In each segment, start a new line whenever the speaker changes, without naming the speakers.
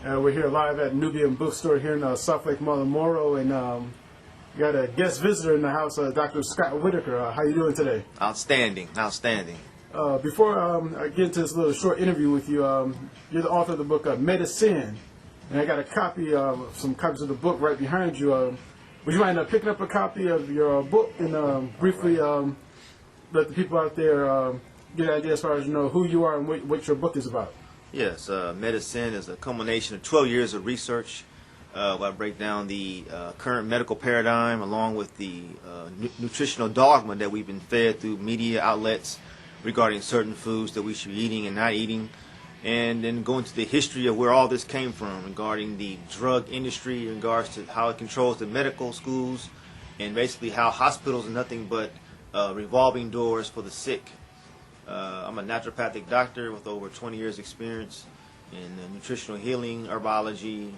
We're here live at Nubian Bookstore here in South Lake Mall in Morrow, and we got a guest visitor in the house, Dr. Scott Whitaker. How you doing today?
Outstanding, outstanding.
Before I get into this little short interview with you, you're the author of the book MEDISIN, and I got a copy of some copies of the book right behind you. Would you mind picking up a copy of your book and briefly let the people out there get an idea as far as who you are and what your book is about?
Yes, MEDISIN is a culmination of 12 years of research where I break down the current medical paradigm along with the nutritional dogma that we've been fed through media outlets regarding certain foods that we should be eating and not eating, and then go into the history of where all this came from regarding the drug industry in regards to how it controls the medical schools, and basically how hospitals are nothing but revolving doors for the sick. I'm a naturopathic doctor with over 20 years experience in nutritional healing, herbology,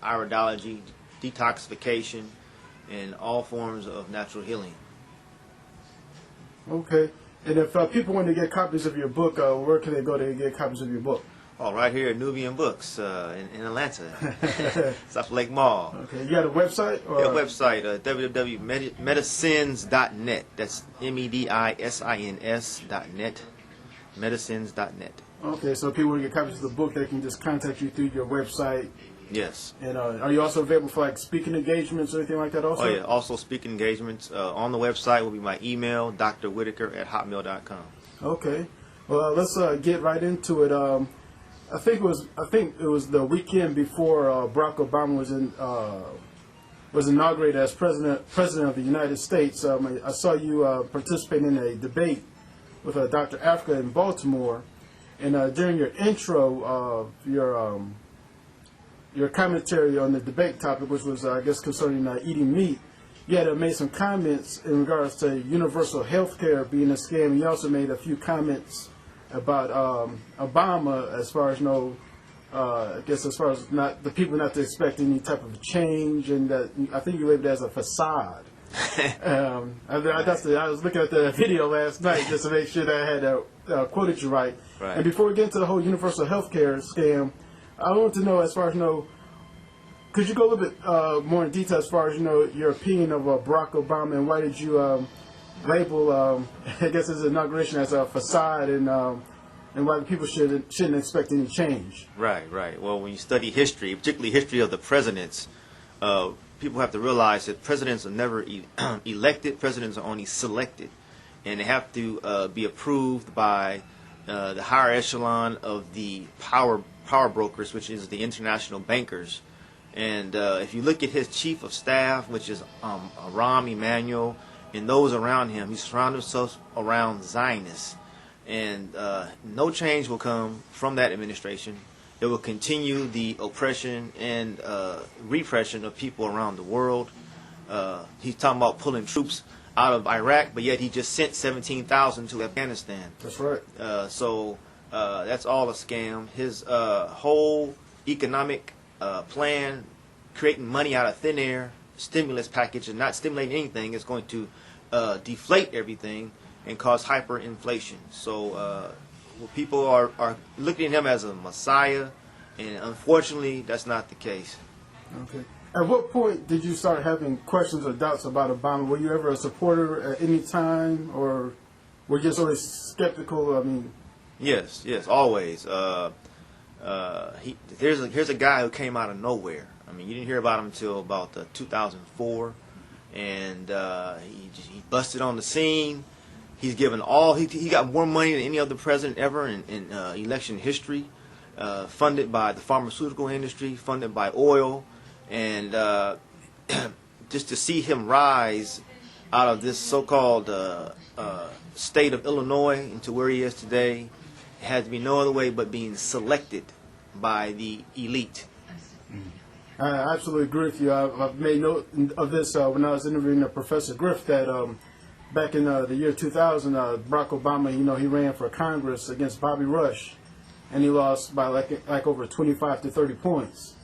iridology, detoxification, and all forms of natural healing.
Okay. And if people want to get copies of your book, where can they go to get copies of your book?
Oh, right here at Nubian Books in Atlanta, South Lake Mall.
Okay, you got a website? Or?
Yeah, website, www.medisins.net. That's MEDISINS.net, medisins.net.
Okay, so if people want to get copies of the book, they can just contact you through your website.
Yes.
And are you also available for like speaking engagements or anything like that also?
Oh, yeah, also speaking engagements. On the website will be my email, drwhitaker@hotmail.com.
Okay. Well, let's get right into it. I think it was the weekend before Barack Obama was inaugurated as president of the United States. I saw you participate in a debate with Dr. Africa in Baltimore, and during your intro, your commentary on the debate topic, which was I guess concerning eating meat, you had made some comments in regards to universal health care being a scam, and you also made a few comments about Obama as far as I guess as far as not the people not to expect any type of change, and that I think you labeled it as a facade. I was looking at the video last night just to make sure that I had quoted you right. And before we get into the whole universal health care scam, I want to know as far as could you go a little bit more in detail as far as your opinion of Barack Obama, and why did you label, I guess, his inauguration as a facade, and why people shouldn't expect any change? Right.
Well, when you study history, particularly history of the presidents, people have to realize that presidents are never elected. Presidents are only selected, and they have to be approved by the higher echelon of the power brokers, which is the international bankers. And if you look at his chief of staff, which is Rahm Emanuel, and those around him, he surrounded himself around Zionists. And no change will come from that administration. It will continue the oppression and repression of people around the world. He's talking about pulling troops out of Iraq, but yet he just sent 17,000 to Afghanistan.
That's right.
So that's all a scam. His whole economic plan, creating money out of thin air, stimulus package, and not stimulating anything, is going to deflate everything and cause hyperinflation. So people are looking at him as a messiah, and unfortunately that's not the case.
Okay. At what point did you start having questions or doubts about Obama? Were you ever a supporter at any time, or were you just always skeptical? I mean,
yes, always. Here's a guy who came out of nowhere. I mean, you didn't hear about him until about 2004, and he busted on the scene. He's given he got more money than any other president ever in election history, funded by the pharmaceutical industry, funded by oil, and just to see him rise out of this so-called state of Illinois into where he is today, it had to be no other way but being selected by the elite.
I absolutely agree with you. I've made note of this when I was interviewing Professor Griff, that back in the year 2000, Barack Obama, he ran for Congress against Bobby Rush, and he lost by like over 25 to 30 points.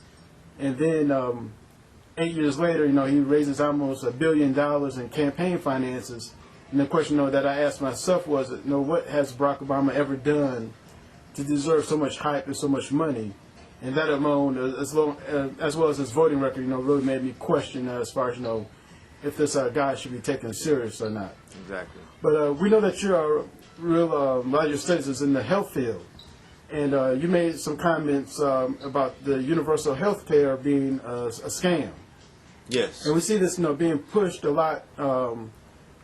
And then 8 years later, he raises almost $1 billion in campaign finances. And the question that I asked myself was, what has Barack Obama ever done to deserve so much hype and so much money? and that alone, as well as his voting record, really made me question as far as if this guy should be taken serious or not.
Exactly.
But we know that you're a a lot of your studies is in the health field, and you made some comments about the universal health care being a scam.
Yes.
And we see this, being pushed a lot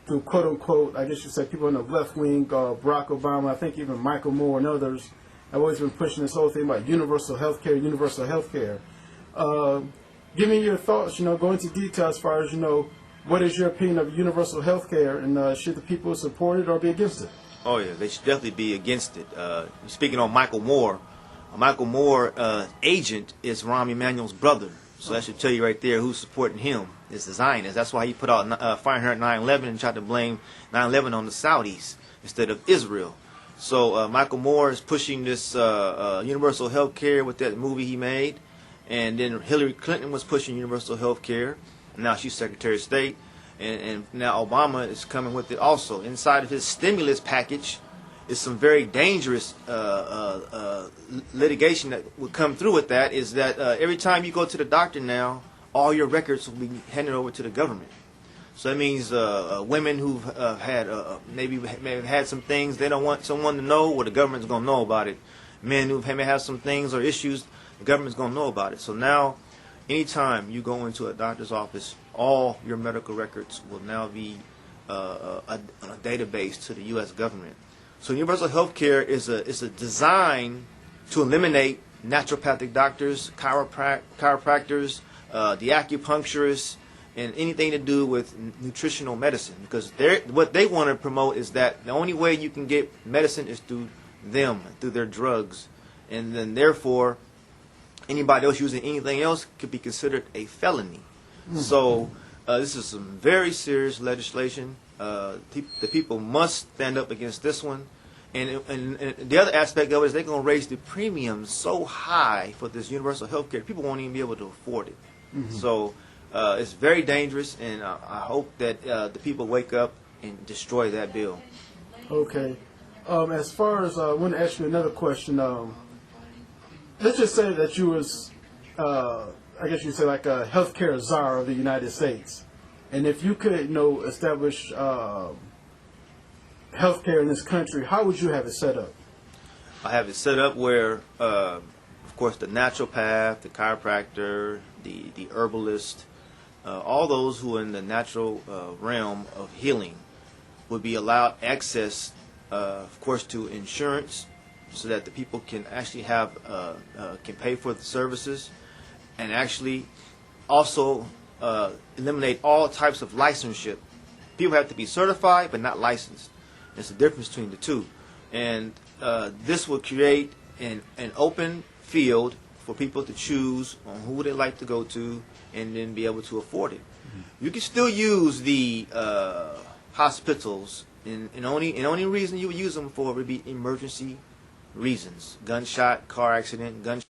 through quote unquote, I guess you say people on the left wing, Barack Obama, I think even Michael Moore and others have always been pushing this whole thing about universal health care, universal health care. Give me your thoughts, go into detail as far as, what is your opinion of universal health care, and should the people support it or be against it?
Oh, yeah, they should definitely be against it. Speaking on Michael Moore agent is Rahm Emanuel's brother. So that should tell you right there who's supporting him is the Zionists. That's why he put out Fire 9/11 and tried to blame 9/11 on the Saudis instead of Israel. So Michael Moore is pushing this universal health care with that movie he made. And then Hillary Clinton was pushing universal health care. And now she's Secretary of State. And now Obama is coming with it also. Inside of his stimulus package is some very dangerous litigation that would come through with that, is that every time you go to the doctor now, all your records will be handed over to the government. So that means women who've had maybe have had some things they don't want someone to know, well, the government's going to know about it. Men who may have some things or issues, the government's going to know about it. So now, anytime you go into a doctor's office, all your medical records will now be a database to the U.S. government. So universal health care is a design to eliminate naturopathic doctors, chiropractors, the acupuncturists, and anything to do with nutritional medicine. Because what they want to promote is that the only way you can get medicine is through them, through their drugs. And then therefore, anybody else using anything else could be considered a felony. So this is some very serious legislation. The people must stand up against this one. And the other aspect of it is they're going to raise the premiums so high for this universal health care, people won't even be able to afford it. So it's very dangerous, and I hope that the people wake up and destroy that bill.
Okay. As far as I want to ask you another question. Let's just say that you was, I guess you'd say like a healthcare czar of the United States. And if you could, establish healthcare in this country, how would you have it set up?
I have it set up where, of course, the naturopath, the chiropractor, the herbalist, all those who are in the natural realm of healing would be allowed access, of course, to insurance, so that the people can actually have can pay for the services, and actually also eliminate all types of licensure. People have to be certified but not licensed. There's a difference between the two, and this will create an open field for people to choose on who they like to go to, and then be able to afford it. You can still use the hospitals, and only reason you would use them for would be emergency reasons: gunshot, car accident, gunshot.